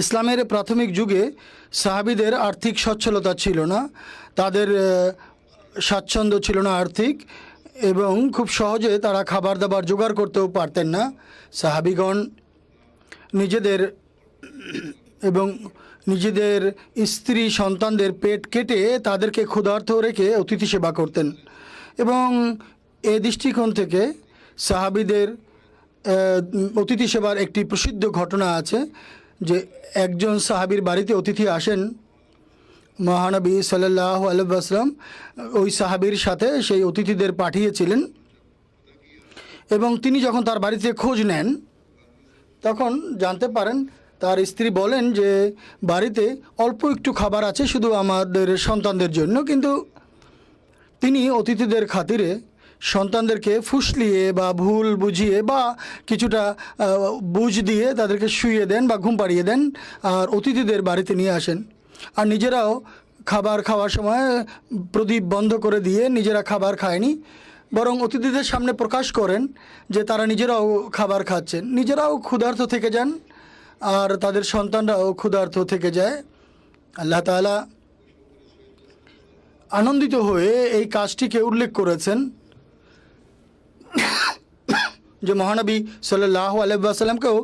ইসলামের প্রাথমিক যুগে সাহাবীদের আর্থিক সচ্ছলতা ছিল না, তাদের স্বাচ্ছন্দ্য ছিল না আর্থিক, এবং খুব সহজে তারা খাবার দাবার জোগাড় করতেও পারতেন না। সাহাবীগণ নিজেদের এবং নিজেদের স্ত্রী সন্তানদের পেট কেটে তাদেরকে ক্ষুধার্ত রেখে অতিথি সেবা করতেন। এবং এ দৃষ্টিকোণ থেকে সাহাবীদের অতিথি সেবার একটি প্রসিদ্ধ ঘটনা আছে যে একজন সাহাবীর বাড়িতে অতিথি আসেন, মহানবী সাল্লাল্লাহু আলাইহি ওয়াসাল্লাম ওই সাহাবীর সাথে সেই অতিথিদের পাঠিয়েছিলেন, এবং তিনি যখন তার বাড়িতে খোঁজ নেন তখন জানতে পারেন তার স্ত্রী বলেন যে বাড়িতে অল্প একটু খাবার আছে শুধু আমাদের সন্তানদের জন্য, কিন্তু তিনি অতিথিদের খাতিরে সন্তানদেরকে ফুসলিয়ে বা ভুল বুঝিয়ে বা কিছুটা বুঝ দিয়ে তাদেরকে শুইয়ে দেন বা ঘুম পাড়িয়ে দেন আর অতিথিদের বাড়িতে নিয়ে আসেন। আর নিজেরাও খাবার খাওয়ার সময় প্রদীপ বন্ধ করে দিয়ে নিজেরা খাবার খায়নি, বরং অতিথিদের সামনে প্রকাশ করেন যে তারা নিজেরাও খাবার খাচ্ছেন, নিজেরাও ক্ষুধার্ত থেকে যান আর তাদের সন্তানরাও ক্ষুধার্ত থেকে যায়। আল্লাহ তাআলা আনন্দিত হয়ে এই কাজটিকে উল্লেখ করেছেন যে মহানবী সাল্লাল্লাহু আলাইহি ওয়াসাল্লামকেও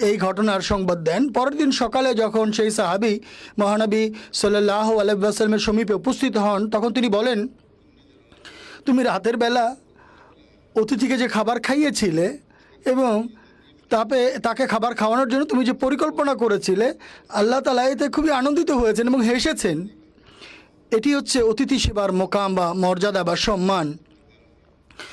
এই ঘটনার সংবাদ দেন। পরের দিন সকালে যখন সেই সাহাবী মহানবী সাল্লাল্লাহু আলাইহি ওয়াসাল্লামের সমীপে উপস্থিত হন তখন তিনি বলেন, তুমি রাতের বেলা অতিথিকে যে খাবার খাইয়েছিলে এবং তাকে খাবার খাওয়ানোর জন্য তুমি যে পরিকল্পনা করেছিলে, আল্লাহ তাআলা এতে খুবই আনন্দিত হয়েছেন এবং হেসেছেন। এটি হচ্ছে অতিথি সেবার মোকাম বা মর্যাদা বা সম্মান।